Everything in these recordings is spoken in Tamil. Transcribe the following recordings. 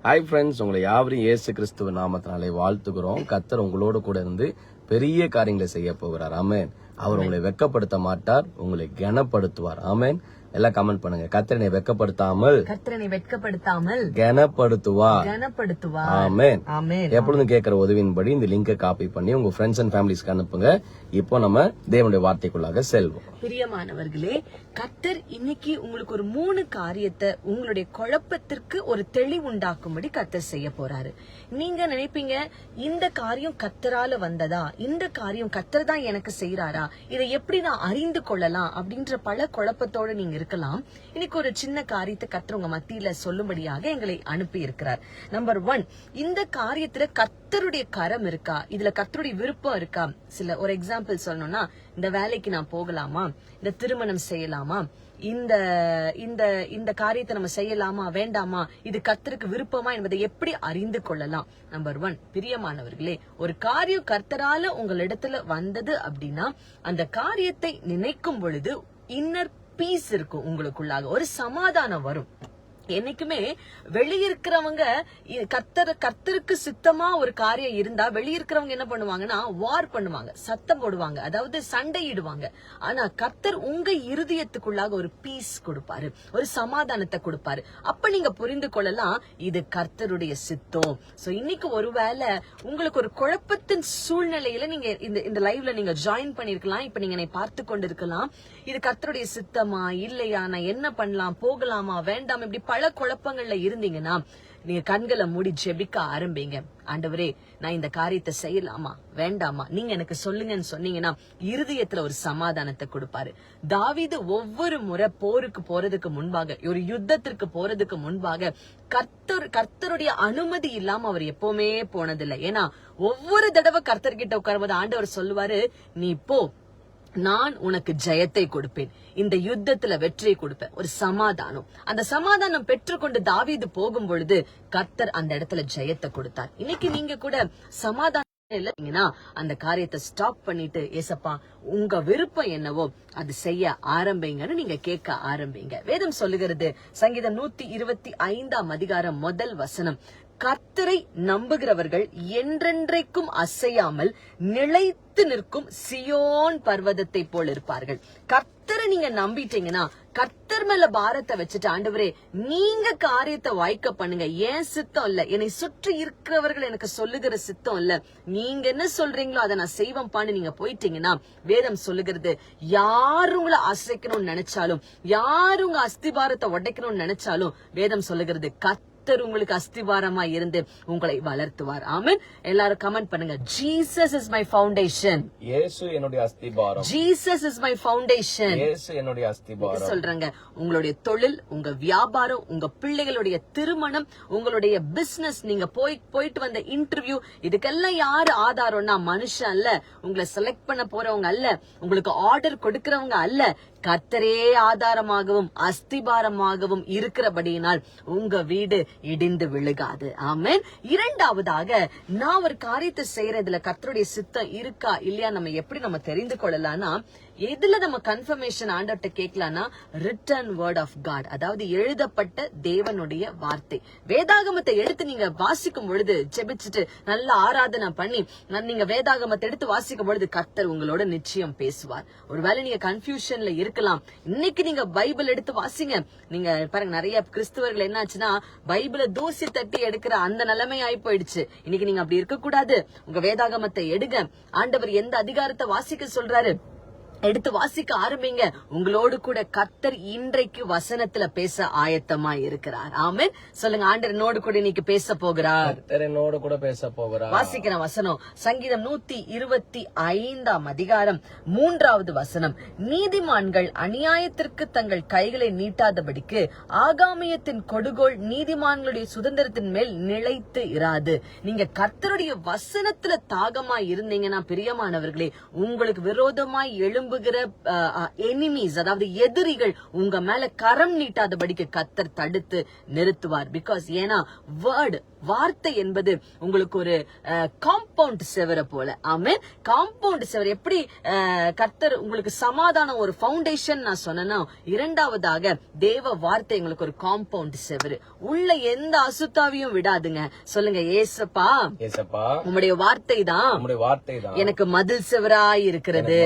ஹாய் ஃப்ரெண்ட்ஸ், உங்களை யாவரையும் இயேசு கிறிஸ்துவ நாமத்தினாலே வாழ்த்துகிறோம். கர்த்தர் உங்களோடு கூட இருந்து பெரிய காரியங்களை செய்ய போகிறார். ஆமென். அவர் உங்களை வெட்கப்படுத்த மாட்டார், உங்களை கனப்படுத்துவார். ஆமென். எல்லாம் கமெண்ட் பண்ணுங்க. கர்த்தரனை வெட்கப்படுத்தாமல் கனப்படுத்துவார். ஆமென். எப்பொழுதும் கேட்கிற உதவியின்படி இந்த லிங்கை காப்பி பண்ணி உங்க ஃப்ரெண்ட்ஸ் அண்ட் ஃபேமிலிஸ்க்கு அனுப்புங்க. இப்போ நம்ம தேவனுடைய வார்த்தைக்குள்ளாக செல்வோம். பிரியமானவர்களே, கர்த்தர் இன்னைக்கு உங்களுக்கு ஒரு 3 காரியத்தை உங்களுடைய குழப்பத்திற்கு ஒரு தெளிவுண்டாக்கும்படி கர்த்தர் செய்ய போறாரு. நீங்க நினைப்பீங்க, இந்த காரியம் கர்த்தரால வந்ததா, இந்த காரியம் கர்த்தர் தான் எனக்கு செய்யறாரா, இதை எப்படி நான் அறிந்து கொள்ளலாம் அப்படின்ற பல குழப்பத்தோட நீங்க இருக்கலாம். இன்னைக்கு ஒரு சின்ன காரியத்தை கர்த்தர் உங்க மத்தியில சொல்லும்படியாக எங்களை அனுப்பி இருக்கிறார். நம்பர் 1, இந்த காரியத்துல கர்த்தருடைய கரம் இருக்கா, இதுல கர்த்தருடைய விருப்பம் இருக்கா. ஒரு எக்ஸாம்பிள் சொல்லணும்னா, இந்த வேலைக்கு நான் போகலாமா, இந்த திருமணம் செய்யலாமா, இந்த இந்த இந்த காரியத்தை நம்ம செய்யலாமா வேண்டாமா, இது கர்த்தருக்கு விருப்பமா என்பதை எப்படி அறிந்து கொள்ளலாம். நம்பர் 1, பிரியமானவர்களே, ஒரு காரியம் கர்த்தரால உங்களிடத்துல வந்தது அப்படின்னா அந்த காரியத்தை நினைக்கும் பொழுது இன்னர் பீஸ் இருக்கும், உங்களுக்குள்ளாக ஒரு சமாதானம் வரும். என்னைக்குமே வெளியிருக்கிறவங்க கர்த்தருக்கு சித்தமா ஒரு காரியம் இருந்தா வெளியிருக்கிறவங்க என்ன பண்ணுவாங்கன்னா வார் பண்ணுவாங்க, சத்தம் போடுவாங்க, அதாவது சண்டையிடுவாங்க. ஆனா கர்த்தர் உங்க இருதயத்துக்குள்ளாக ஒரு பீஸ் கொடுப்பாரு, ஒரு சமாதானத்தை கொடுப்பாரு. அப்ப நீங்க புரிந்து கொள்ளலாம் இது கர்த்தருடைய சித்தம். சோ இன்னைக்கு ஒருவேளை உங்களுக்கு ஒரு குழப்பத்தின் சூழ்நிலையில நீங்க இந்த லைவ்ல நீங்க ஜாயின் பண்ணிருக்கலாம். இப்ப நீங்க என்னை பார்த்து கொண்டிருக்கலாம். இது கர்த்தருடைய சித்தமா இல்லையா, நான் என்ன பண்ணலாம், போகலாமா வேண்டாம், இப்படி பல குழப்பங்கள்ல இருந்தீங்கன்னா நீங்க கண்களை மூடி ஜெபிக்க ஆரம்பிங்க. ஆண்டவரே, நான் இந்த காரியத்தை செய்யலாமா வேண்டாமா, நீங்க எனக்கு சொல்லுங்கன்னு சொன்னீங்கன்னா இருதயத்துல ஒரு சமாதானத்தை கொடுப்பாரு. தாவீது ஒவ்வொரு முறை போருக்கு போறதுக்கு முன்பாக, ஒரு யுத்தத்திற்கு போறதுக்கு முன்பாக கர்த்தருடைய அனுமதி இல்லாம அவர் எப்பவுமே போனதில்லை. ஏன்னா ஒவ்வொரு தடவை கர்த்தர்கிட்ட உட்காரும்போது ஆண்டவர் சொல்லுவாரு, நீ போ, நான் உனக்கு ஜெயத்தை கொடுப்பேன், இந்த யுத்தத்துல வெற்றியை கொடுப்பேன். ஒரு சமாதானம், அந்த சமாதானம் பெற்றுக்கொண்டு தாவீது போகும் பொழுது கர்த்தர் அந்த இடத்துல ஜெயத்தை கொடுத்தார். இன்னைக்கு நீங்க கூட சமாதானம் இல்லைங்கன்னா அந்த காரியத்தை ஸ்டாப் பண்ணிட்டு, ஏசப்பா உங்க விருப்பம் என்னவோ அது செய்ய ஆரம்பிங்கன்னு நீங்க கேட்க ஆரம்பிங்க. வேதம் சொல்லுகிறது, சங்கீதம் 125 அதிகாரம் 1 வசனம், கர்த்தரை நம்புகிறவர்கள் என்றென்றைக்கும் அசையாமல் நிலைத்து நிற்கும் சியோன் பர்வதத்தை போல் இருப்பார்கள். கர்த்தரை நீங்க நம்பிட்டீங்கன்னா, கர்த்தர் மேல பாரத்தை வச்சுட்டு, ஆண்டவரே நீங்க காரியத்தை வாய்க்க பண்ணுங்க, ஏன் சித்தம் இல்ல, என்னை சுற்றி இருக்கிறவர்கள் எனக்கு சொல்லுகிற சித்தம் இல்ல, நீங்க என்ன சொல்றீங்களோ அதை நான் செய்வேன்பான்னு நீங்க போயிட்டீங்கன்னா, வேதம் சொல்லுகிறது, யாரு உங்களை அசைக்கணும்னு நினைச்சாலும், யாரு உங்க அஸ்திபாரத்தை உடைக்கணும்னு நினைச்சாலும், வேதம் சொல்லுகிறது கர்த்தர் உங்களுக்கு அஸ்திவாரமா இருந்து உங்களை வளர்த்துவார். ஆமென். எல்லாரும் கமெண்ட் பண்ணுங்க, ஜீசஸ் இஸ் மை ஃபவுண்டேஷன். இயேசு என்னுடைய அஸ்திபாரம். Jesus is my foundation. இயேசு என்னுடைய அஸ்திபாரம். சொல்றாங்க, உங்களுடைய தொழில், உங்க வியாபாரம், உங்க பிள்ளைகளுடைய திருமணம், உங்களுடைய பிசினஸ், நீங்க போயிட்டு வந்த இன்டர்வியூ, இதுக்கெல்லாம் யாரு ஆதாரம்னா மனுஷன் அல்ல, உங்களை செலக்ட் பண்ண போறவங்க அல்ல, உங்களுக்கு ஆர்டர் கொடுக்கறவங்க அல்ல, கர்த்தரே ஆதாரமாகவும் அஸ்திபாரமாகவும் இருக்கிறபடியினால் உங்க வீடு இடிந்து விழுகாது. ஆமென். இரண்டாவதாக, நான் ஒரு காரியத்தை செய்யறதுல கர்த்தருடைய சித்தம் இருக்கா இல்லையா நம்ம தெரிந்து கொள்ளலாம்னா, எதுல நம்ம கன்ஃபர்மேஷன் ஆண்டவர்ட்ட கேட்கலாம்னா, ரிட்டன் வேர்ட் ஆஃப் காட், அதாவது எழுதப்பட்ட தேவனுடைய வார்த்தை. வேதாகமத்தை எடுத்து நீங்க வாசிக்கும் பொழுது, ஜெபிச்சுட்டு நல்ல ஆராதனை பண்ணி நீங்க வேதாகமத்தை எடுத்து வாசிக்கும் பொழுது கர்த்தர் உங்களோட நிச்சயம் பேசுவார். ஒருவேளை நீங்க கன்ஃபியூஷன்ல இருக்கலாம், இன்னைக்கு நீங்க பைபிள் எடுத்து வாசிங்க. நீங்க பாருங்க, நிறைய கிறிஸ்தவர்கள் என்னாச்சுன்னா பைபிளை தூசி தட்டி எடுக்கிற அந்த நிலைமை ஆயி போயிடுச்சு. இன்னைக்கு நீங்க அப்படி இருக்க கூடாது. உங்க வேதாகமத்தை எடுங்க. ஆண்டவர் எந்த அதிகாரத்தை வாசிக்க சொல்றாரு எடுத்து வாசிக்க ஆரம்பிங்க. உங்களோடு கூட கர்த்தர் இன்றைக்கு வசனத்துல பேச ஆயத்தமா இருக்கிறார். ஆமென். சொல்லுங்க, ஆண்டவர் என்னோடு கூட இன்னைக்கு பேச போகிறார். கர்த்தர் என்னோடு கூட பேச போகிறார். வாசிக்கிற வசனம் சங்கீதம் 125 அதிகாரம் 3 வசனம், நீதிமான்கள் அநியாயத்திற்கு தங்கள் கைகளை நீட்டாதபடிக்கு ஆகாமியத்தின் கொடுகோல் நீதிமான்களுடைய சுதந்திரத்தின் மேல் நிலைத்து இராது. நீங்க கர்த்தருடைய வசனத்துல தாகமா இருந்தீங்கன்னா, பிரியமானவர்களே, உங்களுக்கு விரோதமாய் எழும்பு எழும்புகிற எனிமீஸ், அதாவது எதிரிகள் உங்க மேல கரம் நீட்டாதபடிக்கு கர்த்தர் தடுத்து நிறுத்துவார். பிகாஸ் ஏன்னா வேர்டு, வார்த்தை என்பது உங்களுக்கு ஒரு காம்பவுண்ட் செவர போல. ஆமென். காம்பவுண்ட் செவர் எப்படி கர்த்தர் உங்களுக்கு சமாதானம் ஒரு ஃபவுண்டேஷன் நான் சொன்னா, இரண்டாவதாக தேவ வார்த்தை உங்களுக்கு ஒரு காம்பவுண்ட் செவரு. உள்ள எந்த அசுத்தாவையும் விடாதுங்க. சொல்லுங்க, ஏசப்பா உம்முடைய வார்த்தை தான் எனக்கு மதில் செவராய் இருக்கிறது.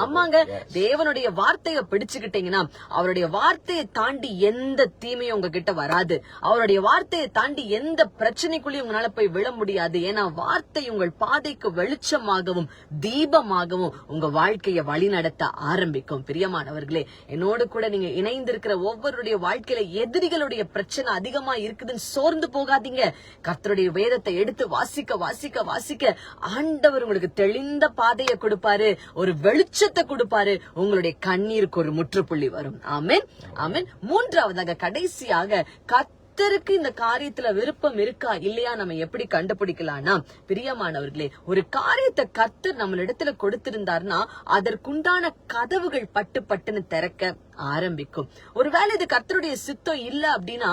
ஆமாங்க, தேவனுடைய வார்த்தையை பிடிச்சுக்கிட்டீங்கன்னா அவருடைய வார்த்தையை தாண்டி எந்த தீமையும் உங்ககிட்ட வராது. அவருடைய வார்த்தையை தாண்டி எந்த பிரச்சனைக்குள்ளேயும் உங்களால போய் விழ முடியாது. ஏன்னா வார்த்தை உங்கள் பாதைக்கு வெளிச்சமாகவும் தீபமாகவும் உங்க வாழ்க்கையை வழிநடத்த ஆரம்பிக்கும். பிரியமானவர்களே, என்னோடு கூட நீங்க இணைந்திருக்கிற ஒவ்வொருடைய வாழ்க்கையில எதிரிகளுடைய பிரச்சனை அதிகமா இருக்குதுன்னு சோர்ந்து போகாதீங்க. கர்த்தருடைய வேதத்தை எடுத்து வாசிக்க வாசிக்க வாசிக்க ஆண்டவர் உங்களுக்கு தெளிந்த பாதையை கொடுப்பாரு, ஒரு வெளிச்சத்தை கொடுப்பாரு. உங்களுடைய கண்ணீருக்கு ஒரு முற்றுப்புள்ளி வரும். ஆமென், ஆமென். மூன்றாவதாக கடைசியாக கர்த்தருக்கு இந்த காரியத்துல விருப்பம் இருக்கா இல்லையா நம்ம எப்படி கண்டுபிடிக்கலாம்னா, பிரியமானவர்களே, ஒரு காரியத்தை கர்த்தர் நம்மளிடத்துல கொடுத்திருந்தார்னா அதற்குண்டான கதவுகள் பட்டு பட்டுன்னு திறக்க ஆரம்பிக்கும். ஒருவேளை இது கர்த்தருடைய சித்தம் இல்ல அப்படின்னா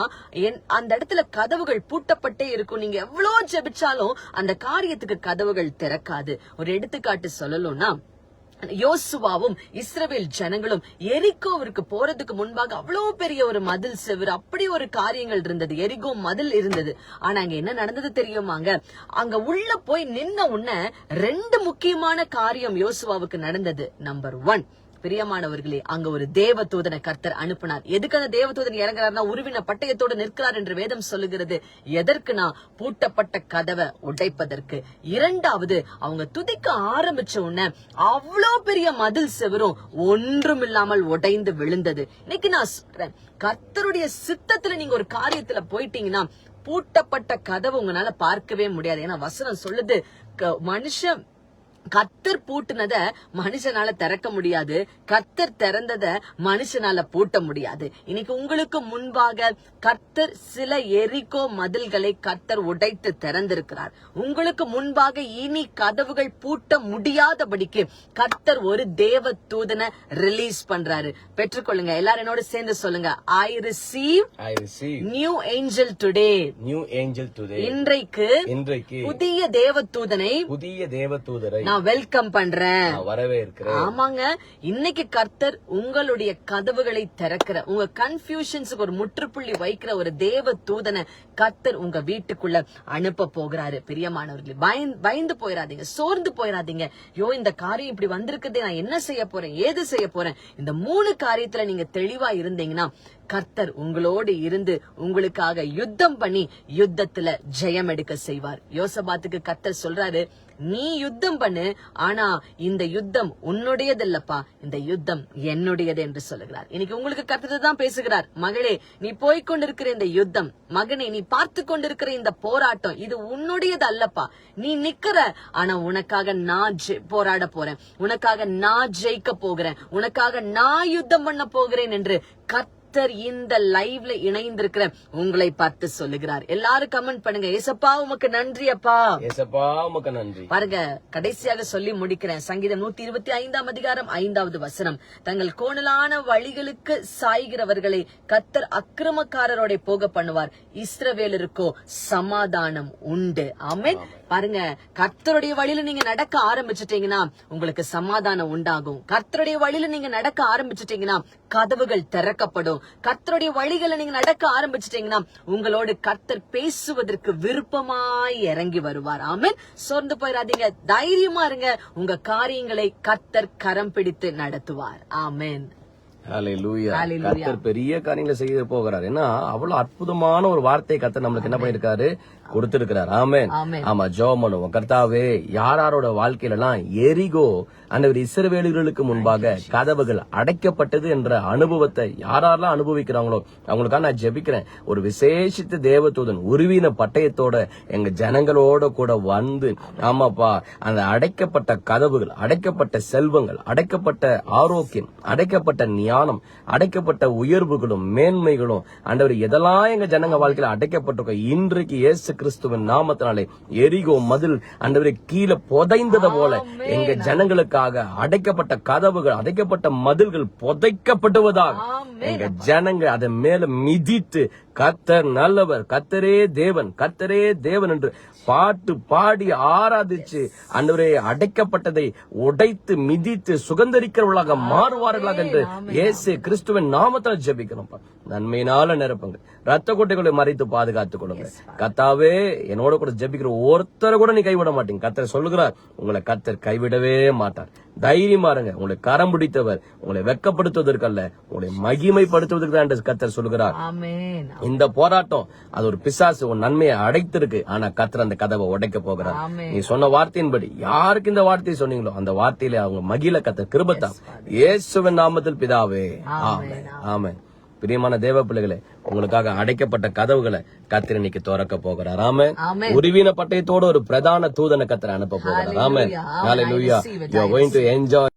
அந்த இடத்துல கதவுகள் பூட்டப்பட்டே இருக்கும். நீங்க எவ்வளவு ஜெபிச்சாலும் அந்த காரியத்துக்கு கதவுகள் திறக்காது. ஒரு எடுத்துக்காட்டு சொல்லணும்னா, யோசுவாவும் இஸ்ரவேல் ஜனங்களும் எரிகோவிற்கு போறதுக்கு முன்பாக அவ்வளவு பெரிய ஒரு மதில் செவர், அப்படி ஒரு காரியங்கள் இருந்தது. எரிகோ மதில் இருந்தது. ஆனா அங்க என்ன நடந்தது தெரியுமாங்க? அங்க உள்ள போய் நின்ன உடனே 2 முக்கியமான காரியம் யோசுவாவுக்கு நடந்தது. நம்பர் 1, பிரியமானவர்களே, அங்க ஒரு தேவதூதனை கர்த்தர் அனுப்பினார். எதுக்கு அந்த தேவதூதன் இறங்குறாருன்னா, உருவின பட்டயத்தோடு நிற்கிறார் என்று வேதம் சொல்லுகிறது. எதற்குனா பூட்டப்பட்ட கதவை உடைப்பதற்கு. இரண்டாவது, அவங்க துதிக்க ஆரம்பிச்ச உடனே அவ்வளோ பெரிய மதில் செவரும் ஒன்றும் இல்லாமல் உடைந்து விழுந்தது. இன்னைக்கு நான் சொல்றேன், கர்த்தருடைய சித்தத்துல நீங்க ஒரு காரியத்துல போயிட்டீங்கன்னா பூட்டப்பட்ட கதவை உங்களால பார்க்கவே முடியாது. ஏன்னா வசனம் சொல்லுது, மனுஷன் கர்த்தர் பூட்டுனத மனுஷனால திறக்க முடியாது, கர்த்தர் திறந்தத மனுஷனால பூட்ட முடியாது. இன்னைக்கு உங்களுக்கு முன்பாக கர்த்தர் சில எரிகோ மதில்களை கர்த்தர் உடைத்து திறந்திருக்கிறார். உங்களுக்கு முன்பாக இனி கதவுகள் பூட்ட முடியாதபடிக்கு கர்த்தர் ஒரு தேவ தூதனை ரிலீஸ் பண்றாரு. பெற்றுக்கொள்ளுங்க. எல்லாரும் என்னோட சேர்ந்து சொல்லுங்க, I receive new angel today. இன்றைக்கு புதிய தேவதூதனை நான் வெல்கம் பண்றேன், வரவேற்கிறேன். ஆமாங்க, இன்னைக்கு கர்த்தர் உங்களுடைய கதவுகளை திறக்கிற, உங்க கன்ஃபியூஷன்ஸுக்கு ஒரு முற்றுப்புள்ளி வைக்கிற ஒரு தேவ தூதனை கர்த்தர் உங்க வீட்டுக்குள்ள அனுப்ப போகிறாரு. பிரியமானவர்களே, பயந்து போயிடாதீங்க, சோர்ந்து போயிடாதீங்க. இந்த காரியம் இப்படி வந்திருக்குதே, நான் என்ன செய்ய போறேன், ஏது செய்ய போறேன். இந்த 3 காரியத்துல நீங்க தெளிவா இருந்தீங்கன்னா கர்த்தர் உங்களோடு இருந்து உங்களுக்காக யுத்தம் பண்ணி யுத்தத்துல ஜெயம் எடுக்க செய்வார். யோசபாத்துக்கு கர்த்தர் சொல்றாரு, நீ யுத்தம் பண்ணு, ஆனா இந்த யுத்தம் உன்னுடையது இல்லப்பா, இந்த யுத்தம் என்னுடையது என்று சொல்லுகிறார். இன்னைக்கு உங்களுக்கு கர்த்தர் தான் பேசுகிறார். மகளே, நீ போய்கொண்டிருக்கிற இந்த யுத்தம், மகனே நீ பார்த்து கொண்டிருக்கிற இந்த போராட்டம், இது உன்னுடையது அல்லப்பா. நீ நிக்கிற, ஆனா உனக்காக நான் போராட போறேன், உனக்காக நான் ஜெயிக்க போகிறேன், உனக்காக நான் யுத்தம் பண்ண போகிறேன் என்று கர்த்தர் இந்த லைவ்ல இணைந்திருக்கிற உங்களை பார்த்து சொல்லுகிறார். எல்லாரும் கமெண்ட் பண்ணுங்க, ஏசப்பா உமக்கு நன்றி அப்பா, ஏசப்பா உமக்கு நன்றி. பாருங்க, கடைசியாக சொல்லி முடிக்கிறேன். சங்கீதம் 125 அதிகாரம் 5வது வசனம், தங்கள் கோணலான வழிகளுக்கு சாய்கிறவர்களை கர்த்தர் அக்கிரமக்காரரோட போக பண்ணுவார், இஸ்ரவேலருக்கோ சமாதானம் உண்டு. ஆமென். பாருங்க, கர்த்தருடைய வழியில நீங்க நடக்க ஆரம்பிச்சிட்டீங்கன்னா உங்களுக்கு சமாதானம் உண்டாகும். கர்த்தருடைய வழியில நீங்க நடக்க ஆரம்பிச்சிட்டீங்கன்னா கதவுகள் திறக்கப்படும். கர்த்தருடைய வழிகளை நீங்க நடக்க ஆரம்பிச்சிட்டீங்கன்னா உங்களோடு கர்த்தர் பேசுவதற்கு விருப்பமாய் இறங்கி வருவார். ஆமென். சோர்ந்து போயிடாதீங்க, தைரியமா இருங்க. உங்க காரியங்களை கர்த்தர் கரம் பிடித்து நடத்துவார். ஆமென். கர்த்தர் பெரிய காரியங்களை செய்ய போகிறார். ஏன்னா அவ்வளவு அற்புதமான ஒரு வார்த்தையை கர்த்தர் நம்மளுக்கு என்ன பண்ணிருக்காரு, கொடுத்திருக்கிறார். ஆமென். ஆமா, ஜெபம் பண்ணுவோம். கர்த்தாவே, யாரோட வாழ்க்கையில எல்லாம் எரிகோ அந்த இஸ்ரவேலர்களுக்கு முன்பாக கதவுகள் அடைக்கப்பட்டது என்ற அனுபவத்தை யாரெல்லாம் அனுபவிக்கிறாங்களோ அவங்களுக்காக நான் ஜெபிக்கிறேன். ஒரு விசேஷித்த தேவதூதன் உருவின பட்டயத்தோட எங்க ஜனங்களோட கூட வந்து, ஆமாப்பா, அந்த அடைக்கப்பட்ட கதவுகள், அடைக்கப்பட்ட செல்வங்கள், அடைக்கப்பட்ட ஆரோக்கியம், அடைக்கப்பட்ட ஸ்தானம், அடைக்கப்பட்ட உயர்வுகளும் மேன்மைகளும் ஆண்டவரே எதெல்லாம் எங்க ஜனங்க வாழ்க்கையில அடைக்கப்பட்டிருக்கோம், இன்றைக்கு இயேசு கிறிஸ்துவின் நாமத்தினாலே எரிகோ மதில் ஆண்டவரே கீழே புதைந்தது போல எங்க ஜனங்களுக்காக அடைக்கப்பட்ட கதவுகள், அடைக்கப்பட்ட மதில்கள் புதைக்கப்படுவதாக எங்க ஜனங்க அதை மேல மிதித்து கர்த்தர் நல்லவர், கர்த்தரே தேவன், கர்த்தரே தேவன் என்று பாட்டு பாடி ஆராதிச்சு ஆண்டவரே அடைக்கப்பட்டதை உடைத்து மிதித்து சுகந்தரிக்கிறவர்களாக மாறுவார்களாக என்று இயேசு கிறிஸ்துவின் நாமத்தால் ஜெபிக்கிறோம். நன்மையினால நிரப்புங்க, ரத்த கொட்டைகளை மறைத்து பாதுகாத்துக் கொள்ளுங்க. கர்த்தாவே என்னோட கூட ஜெபிக்கிற ஒருத்தரை கூட நீ கைவிட மாட்டீங்க. கர்த்தர் சொல்லுகிறார், உங்களை கர்த்தர் கைவிடவே மாட்டார். தைரியமா இருங்க. உங்களை கரம் பிடித்தவர், உங்களை வெட்கப்படுத்துவதற்கல்ல, உங்களை மகிமைப்படுத்துவதற்கு தான் கர்த்தர் சொல்லுகிறார். இந்த போராட்டம் அது ஒரு பிசாசு உன் நன்மையை அடைத்திருக்கு, ஆனா கர்த்தர் அந்த கதவை உடைக்க போகிறார். நீ சொன்ன வார்த்தையின்படி யாருக்கு இந்த வார்த்தையை சொன்னீங்களோ அந்த வார்த்தையில அவங்க மகிழ கர்த்தர் கிருபைதான். இயேசுவின் நாமத்தில் பிதாவே, ஆமென், ஆமென். பிரியமான தேவ பிள்ளைகளே, உங்களுக்காக அடைக்கப்பட்ட கதவுகளை கர்த்தர் இன்னைக்கு திறக்க போகிறார். ஆமென். உருவின பட்டயத்தோட ஒரு பிரதான தூதனை கர்த்தர் அனுப்ப போகிறார். ஆமென். ஹalleluya. You are going to enjoy